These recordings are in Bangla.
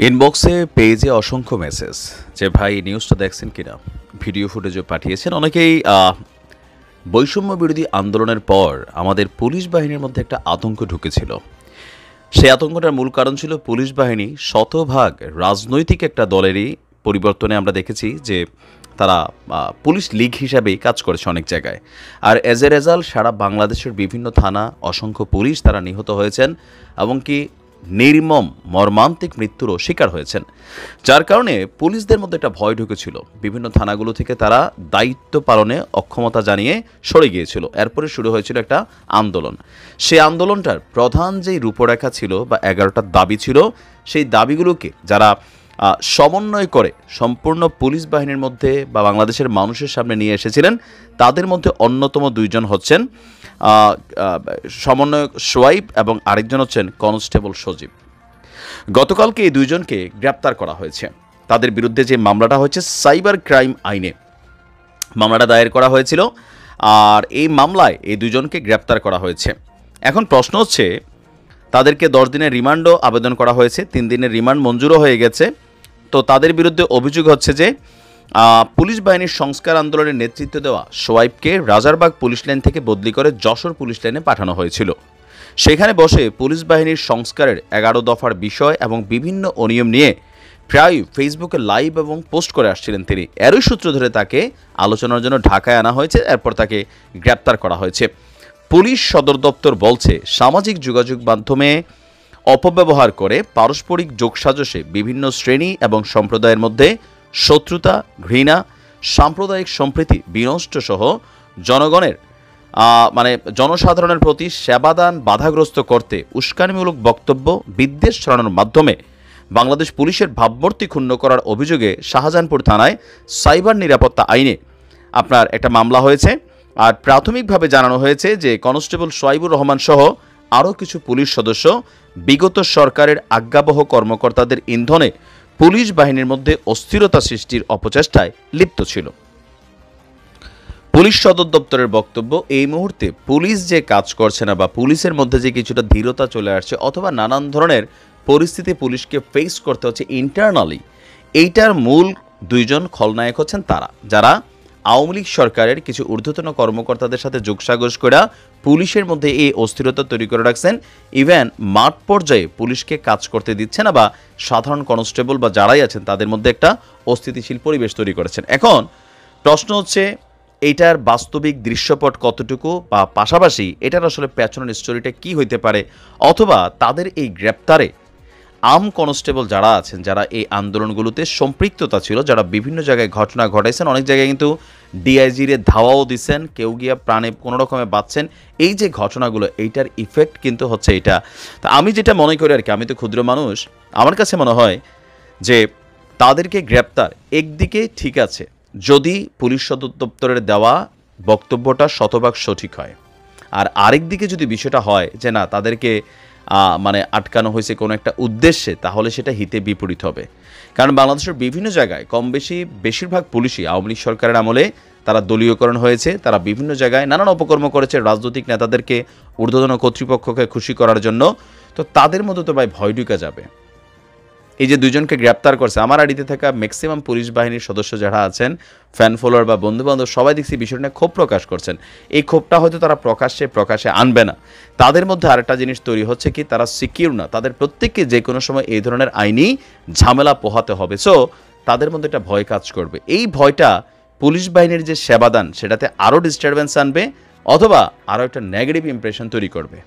ইনবক্সে পেজে অসংখ্য মেসেজ যে ভাই নিউজটা দেখছেন কিনা, ভিডিও ফুটেজও পাঠিয়েছেন। অনেকেই বৈষম্য বিরোধী আন্দোলনের পর আমাদের পুলিশ বাহিনীর মধ্যে একটা আতঙ্ক ঢুকেছিল। সেই আতঙ্কটার মূল কারণ ছিল পুলিশ বাহিনী শতভাগ রাজনৈতিক একটা দলেরই পরিবর্তনে আমরা দেখেছি যে তারা পুলিশ লীগ হিসাবেই কাজ করেছে অনেক জায়গায়। আর এজ এ রেজাল্ট সারা বাংলাদেশের বিভিন্ন থানা অসংখ্য পুলিশ তারা নিহত হয়েছেন এবং কি নির্মম মর্মান্তিক মৃত্যুরও শিকার হয়েছেন, যার কারণে পুলিশদের মধ্যে একটা ভয় ঢুকেছিল। বিভিন্ন থানাগুলো থেকে তারা দায়িত্ব পালনে অক্ষমতা জানিয়ে সরে গিয়েছিল। এরপরে শুরু হয়েছিল একটা আন্দোলন। সেই আন্দোলনটার প্রধান যেই রূপরেখা ছিল বা 11টা দাবি ছিল, সেই দাবিগুলোকে যারা সমন্বয় করে সম্পূর্ণ পুলিশ বাহিনীর মধ্যে বা বাংলাদেশের মানুষের সামনে নিয়ে এসেছিলেন, তাদের মধ্যে অন্যতম দুইজন হচ্ছেন সমন্বয়ক সোয়াইব এবং আরেকজন হচ্ছেন কনস্টেবল সজীব। গতকালকে এই দুইজনকে গ্রেপ্তার করা হয়েছে। তাদের বিরুদ্ধে যে মামলাটা হয়েছে সাইবার ক্রাইম আইনে মামলাটা দায়ের করা হয়েছিল, আর এই মামলায় এই দুজনকে গ্রেপ্তার করা হয়েছে। এখন প্রশ্ন হচ্ছে, তাদেরকে 10 দিনের রিমান্ডও আবেদন করা হয়েছে, 3 দিনের রিমান্ড মঞ্জুরও হয়ে গেছে। তো তাদের বিরুদ্ধে অভিযোগ হচ্ছে যে পুলিশ বাহিনীর সংস্কার আন্দোলনের নেতৃত্ব দেওয়া সোয়াইবকে রাজারবাগ পুলিশ লাইন থেকে বদলি করে যশোর পুলিশ লাইনে পাঠানো হয়েছিল। সেখানে বসে পুলিশ বাহিনীর সংস্কারের 11 দফার বিষয় এবং বিভিন্ন অনিয়ম নিয়ে প্রায় ফেসবুকে লাইভ এবং পোস্ট করে আসছিলেন তিনি। এরই সূত্র ধরে তাকে আলোচনার জন্য ঢাকায় আনা হয়েছে, এরপর তাকে গ্রেপ্তার করা হয়েছে। পুলিশ সদর দপ্তর বলছে, সামাজিক যোগাযোগ মাধ্যমে অপব্যবহার করে পারস্পরিক যোগসাজশে বিভিন্ন শ্রেণী এবং সম্প্রদায়ের মধ্যে শত্রুতা, ঘৃণা, সাম্প্রদায়িক সম্প্রীতি বিনষ্ট সহ জনগণের জনসাধারণের প্রতি সেবাদান বাধাগ্রস্ত করতে উস্কানিমূলক বক্তব্য, বিদ্বেষ ছড়ানোর মাধ্যমে বাংলাদেশ পুলিশের ভাবমূর্তি ক্ষুণ্ণ করার অভিযোগে শাহজাহানপুর থানায় সাইবার নিরাপত্তা আইনে আপনার একটা মামলা হয়েছে। আর প্রাথমিকভাবে জানানো হয়েছে যে কনস্টেবল সোয়াইবুর রহমান সহ আরও কিছু পুলিশ সদস্য বিগত সরকারের আজ্ঞাবহ কর্মকর্তাদের ইন্ধনে পুলিশ বাহিনীর মধ্যে অস্থিরতা সৃষ্টির অপচেষ্টায় লিপ্ত ছিল। পুলিশ সদর দপ্তরের বক্তব্য, এই মুহূর্তে পুলিশ যে কাজ করছে না বা পুলিশের মধ্যে যে কিছুটা ধীরতা চলে আসছে অথবা নানান ধরনের পরিস্থিতি পুলিশকে ফেস করতে হচ্ছে ইন্টারনালি, এইটার মূল দুইজন খলনায়ক হচ্ছেন তারা, যারা আওয়ামী লীগ সরকারের কিছু ঊর্ধ্বতন কর্মকর্তাদের সাথে যোগসাজশ করে পুলিশের মধ্যে এই অস্থিরতা তৈরি করে রাখছেন। ইভেন মাঠ পর্যায়ে পুলিশকে কাজ করতে দিচ্ছে না বা সাধারণ কনস্টেবল বা যারাই আছেন তাদের মধ্যে একটা অস্থিতিশীল পরিবেশ তৈরি করেছেন। এখন প্রশ্ন হচ্ছে, এইটার বাস্তবিক দৃশ্যপট কতটুকু বা পাশাপাশি এটার আসলে পেছনের স্টোরিটা কি হইতে পারে, অথবা তাদের এই গ্রেপ্তারে আম কনস্টেবল যারা আছেন, যারা এই আন্দোলনগুলোতে সম্পৃক্ততা ছিল, যারা বিভিন্ন জায়গায় ঘটনা ঘটাইছেন, অনেক জায়গায় কিন্তু ডিআইজিরে ধাওয়াও দিচ্ছেন, কেউ গিয়া প্রাণে কোনো রকমে বাঁচছেন, এই যে ঘটনাগুলো, এইটার ইফেক্ট কিন্তু হচ্ছে এটা। তা আমি যেটা মনে করি আর কি, আমি তো ক্ষুদ্র মানুষ, আমার কাছে মনে হয় যে তাদেরকে গ্রেপ্তার একদিকে ঠিক আছে যদি পুলিশ সদর দপ্তরের দেওয়া বক্তব্যটা শতভাগ সঠিক হয়, আর আরেক দিকে যদি বিষয়টা হয় যে না তাদেরকে আটকানো হয়েছে কোনো একটা উদ্দেশ্যে, তাহলে সেটা হিতে বিপরীত হবে। কারণ বাংলাদেশের বিভিন্ন জায়গায় কম বেশি বেশিরভাগ পুলিশই আওয়ামী লীগ সরকারের আমলে তারা দলীয়করণ হয়েছে, তারা বিভিন্ন জায়গায় নানান অপকর্ম করেছে রাজনৈতিক নেতাদেরকে, ঊর্ধ্বতন কর্তৃপক্ষকে খুশি করার জন্য। তো তাদের মধ্যে তো ভাই ভয় ঢুকে যাবে। এই যে দুজনকে গ্রেপ্তার করছে, আমার আড়িতে থাকা ম্যাক্সিমাম পুলিশ বাহিনীর সদস্য যারা আছেন, ফ্যান ফলোয়ার বা বন্ধুবান্ধব, সবাই দেখছি বিষয়টা নিয়ে ক্ষোভ প্রকাশ করছেন। এই ক্ষোভটা হয়তো তারা প্রকাশ্যে আনবে না। তাদের মধ্যে আরেকটা জিনিস তৈরি হচ্ছে কি, তারা সিকিউর না, তাদের প্রত্যেককে যে কোনো সময় এই ধরনের আইনি ঝামেলা পোহাতে হবে। সো তাদের মধ্যে একটা ভয় কাজ করবে। এই ভয়টা পুলিশ বাহিনীর যে সেবাদান সেটাতে আরও ডিস্টারবেন্স আনবে, অথবা আরও একটা নেগেটিভ ইমপ্রেশন তৈরি করবে।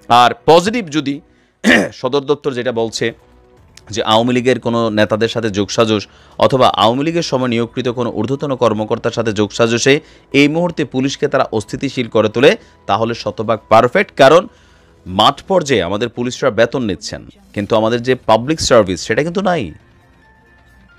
আর পজিটিভ যদি সদর দপ্তর যেটা বলছে যে আওয়ামী লীগের কোনো নেতাদের সাথে যোগসাজশ অথবা আওয়ামী লীগের সময় নিয়োগকৃত কোনো ঊর্ধ্বতন কর্মকর্তার সাথে যোগসাজশে এই মুহূর্তে পুলিশকে তারা অস্থিতিশীল করে তোলে, তাহলে শতভাগ পারফেক্ট। কারণ মাঠ পর্যায়ে আমাদের পুলিশরা বেতন নিচ্ছেন, কিন্তু আমাদের যে পাবলিক সার্ভিস সেটা কিন্তু নাই।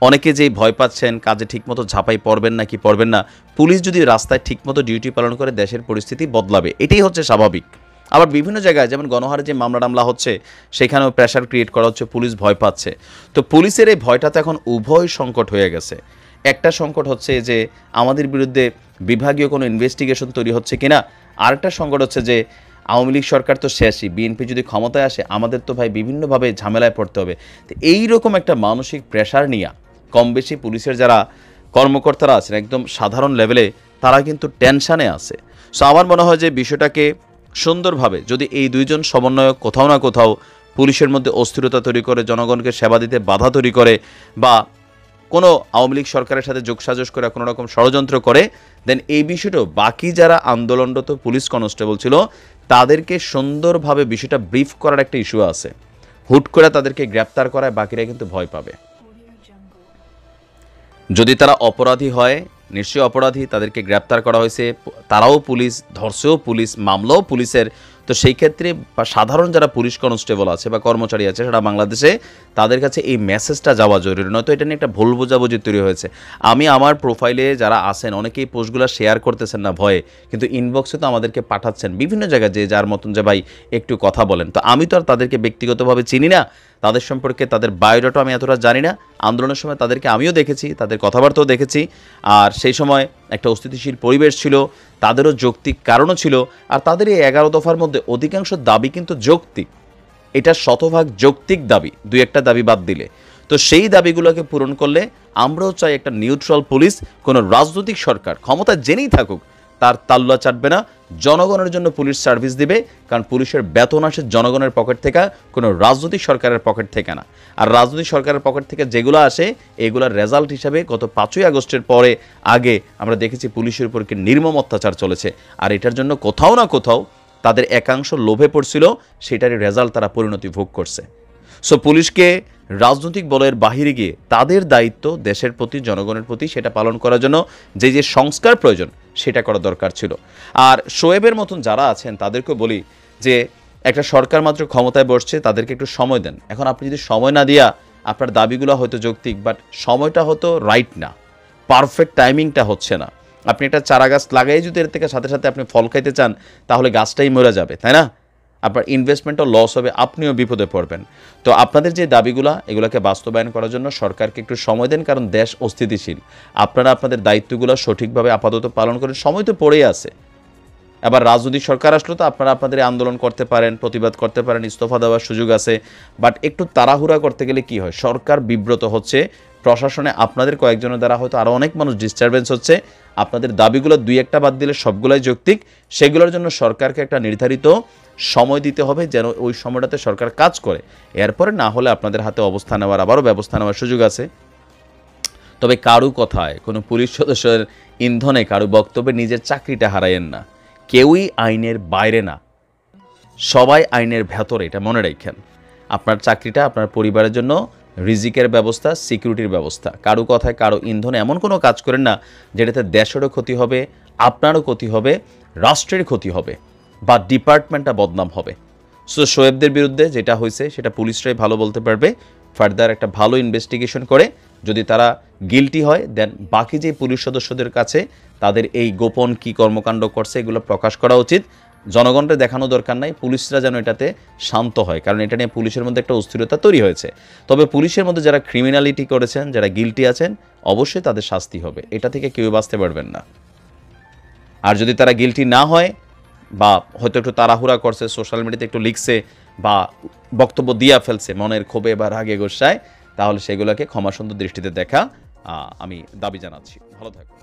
অনেকে যেই ভয় পাচ্ছেন কাজে ঠিকমতো ঝাঁপাই পড়বেন না কি পড়বেন না, পুলিশ যদি রাস্তায় ঠিকমতো ডিউটি পালন করে দেশের পরিস্থিতি বদলাবে, এটাই হচ্ছে স্বাভাবিক। আবার বিভিন্ন জায়গায় যেমন গণহারে যে মামলা হচ্ছে, সেখানেও প্রেশার ক্রিয়েট করা হচ্ছে, পুলিশ ভয় পাচ্ছে। তো পুলিশের এই ভয়টা তো এখন উভয় সংকট হয়ে গেছে। একটা সংকট হচ্ছে যে আমাদের বিরুদ্ধে বিভাগীয় কোনো ইনভেস্টিগেশন তৈরি হচ্ছে কিনা, আরেকটা সংকট হচ্ছে যে আওয়ামী লীগ সরকার তো শেষই, বিএনপি যদি ক্ষমতায় আসে আমাদের তো ভাই বিভিন্নভাবে ঝামেলায় পড়তে হবে। তো এইরকম একটা মানসিক প্রেশার নিয়ে কম বেশি পুলিশের যারা কর্মকর্তারা আছেন একদম সাধারণ লেভেলে তারা কিন্তু টেনশানে আছে। সো আমার মনে হয় যে বিষয়টাকে সুন্দরভাবে যদি এই দুইজন সমন্বয়ক কোথাও না কোথাও পুলিশের মধ্যে অস্থিরতা তৈরি করে, জনগণকে সেবা দিতে বাধা তৈরি করে, বা কোনো আওয়ামী লীগ সরকারের সাথে যোগসাজশ করে কোনো রকম ষড়যন্ত্র করে, দেন এই বিষয়টাও বাকি যারা আন্দোলনরত পুলিশ কনস্টেবল ছিল তাদেরকে সুন্দরভাবে বিষয়টা ব্রিফ করার একটা ইস্যু আছে। হুট করে তাদেরকে গ্রেপ্তার করায় বাকিরা কিন্তু ভয় পাবে। যদি তারা অপরাধী হয়, নিশ্চয়ই অপরাধী, তাদেরকে গ্রেপ্তার করা হয়েছে, তারাও পুলিশ, ধরছেও পুলিশ, মামলাও পুলিশের, তো সেই ক্ষেত্রে বা সাধারণ যারা পুলিশ কনস্টেবল আছে বা কর্মচারী আছে সারা বাংলাদেশে তাদের কাছে এই মেসেজটা যাওয়া জরুরি, নয়তো এটা নিয়ে একটা ভুল বোঝাবুঝি তৈরি হয়েছে। আমি আমার প্রোফাইলে যারা আছেন অনেকেই পোস্টগুলো শেয়ার করতেছেন না ভয়ে, কিন্তু ইনবক্সে তো আমাদেরকে পাঠাচ্ছেন বিভিন্ন জায়গায় যে যার মতন যে ভাই একটু কথা বলেন। তো আমি তো আর তাদেরকে ব্যক্তিগতভাবে চিনি না, তাদের সম্পর্কে তাদের বায়োডাটা আমি এতটা জানি না। আন্দোলনের সময় তাদেরকে আমিও দেখেছি, তাদের কথাবার্তাও দেখেছি, আর সেই সময় একটা অস্থিতিশীল পরিবেশ ছিল, তাদেরও যৌক্তিক কারণও ছিল। আর তাদের এই 11 দফার মধ্যে অধিকাংশ দাবি কিন্তু যৌক্তিক, এটা শতভাগ যৌক্তিক দাবি, দুই একটা দাবি বাদ দিলে। তো সেই দাবিগুলোকে পূরণ করলে আমরাও চাই একটা নিউট্রাল পুলিশ, কোনো রাজনৈতিক সরকার ক্ষমতা জেনেই থাকুক তার তাল্লা চাটবে না, জনগণের জন্য পুলিশ সার্ভিস দিবে, কারণ পুলিশের বেতন আসে জনগণের পকেট থেকে, কোনো রাজনৈতিক সরকারের পকেট থেকে না। আর রাজনৈতিক সরকারের পকেট থেকে যেগুলো আসে এগুলোর রেজাল্ট হিসাবে গত 5ই আগস্টের পরে আগে আমরা দেখেছি পুলিশের উপর কি নির্মম অত্যাচার চলেছে, আর এটার জন্য কোথাও না কোথাও তাদের একাংশ লোভে পড়ছিল, সেটারই রেজাল্ট তারা পরিণতি ভোগ করছে। সো পুলিশকে রাজনৈতিক বলয়ের বাহিরে গিয়ে তাদের দায়িত্ব দেশের প্রতি, জনগণের প্রতি, সেটা পালন করার জন্য যে যে সংস্কার প্রয়োজন সেটা করা দরকার ছিল। আর শোয়েবের মতন যারা আছেন তাদেরকে বলি যে একটা সরকার মাত্র ক্ষমতায় বসছে, তাদেরকে একটু সময় দেন। এখন আপনি যদি সময় না দিয়া, আপনার দাবিগুলো হয়তো যৌক্তিক, বাট সময়টা হয়তো রাইট না, পারফেক্ট টাইমিংটা হচ্ছে না। আপনি একটা চারা গাছ লাগাই যদি এর থেকে সাথে সাথে আপনি ফল খাইতে চান তাহলে গাছটাই মরে যাবে, তাই না? আপনার ইনভেস্টমেন্টও লস হবে, আপনিও বিপদে পড়বেন। তো আপনাদের যে দাবিগুলো এগুলোকে বাস্তবায়ন করার জন্য সরকারকে একটু সময় দেন, কারণ দেশ অস্থিতিশীল। আপনারা আপনাদের দায়িত্বগুলো সঠিকভাবে আপাতত পালন করেন, সময় তো পড়েই আছে। আবার রাজনৈতিক সরকার আসলো তো আপনারা আপনাদের আন্দোলন করতে পারেন, প্রতিবাদ করতে পারেন, ইস্তফা দেওয়ার সুযোগ আছে। বাট একটু তাড়াহুড়া করতে গেলে কি হয়, সরকার বিব্রত হচ্ছে, প্রশাসনে আপনাদের কয়েকজনের দ্বারা হয়তো আরও অনেক মানুষ ডিস্টারবেন্স হচ্ছে। আপনাদের দাবিগুলো দুই একটা বাদ দিলে সবগুলাই যৌক্তিক, সেগুলোর জন্য সরকারকে একটা নির্ধারিত সময় দিতে হবে যেন ওই সময়টাতে সরকার কাজ করে। এরপরে না হলে আপনাদের হাতে অবস্থান নেওয়ার, আবারও ব্যবস্থা নেওয়ার সুযোগ আছে। তবে কারো কথায়, কোনো পুলিশ সদস্যের ইন্ধনে, কারো বক্তব্যে নিজের চাকরিটা হারায়েন না। কেউই আইনের বাইরে না, সবাই আইনের ভেতরে, এটা মনে রাখেন। আপনার চাকরিটা আপনার পরিবারের জন্য রিজিকের ব্যবস্থা, সিকিউরিটির ব্যবস্থা। কারো কথায়, কারো ইন্ধনে এমন কোনো কাজ করেন না যেটাতে দেশেরও ক্ষতি হবে, আপনারও ক্ষতি হবে, রাষ্ট্রের ক্ষতি হবে, বা ডিপার্টমেন্টটা বদনাম হবে। সো শোয়েবদের বিরুদ্ধে যেটা হয়েছে সেটা পুলিশরাই ভালো বলতে পারবে। ফার্দার একটা ভালো ইনভেস্টিগেশন করে যদি তারা গিলটি হয়, দেন বাকি যে পুলিশ সদস্যদের কাছে তাদের এই গোপন কি কর্মকাণ্ড করছে এগুলো প্রকাশ করা উচিত। জনগণকে দেখানো দরকার নাই, পুলিশরা যেন এটাতে শান্ত হয়, কারণ এটা নিয়ে পুলিশের মধ্যে একটা অস্থিরতা তৈরি হয়েছে। তবে পুলিশের মধ্যে যারা ক্রিমিনালিটি করেছেন, যারা গিলটি আছেন, অবশ্যই তাদের শাস্তি হবে, এটা থেকে কেউ বাঁচতে পারবেন না। আর যদি তারা গিলটি না হয়, বা হয়তো একটু তাড়াহুড়া করছে, সোশ্যাল মিডিয়াতে একটু লিখছে বা বক্তব্য দিয়া ফেলছে মনের ক্ষোভে বা রাগে গোসায়, তাহলে সেগুলোকে ক্ষমাসুন্দর দৃষ্টিতে দেখা আমি দাবি জানাচ্ছি। ভালো থাকুন।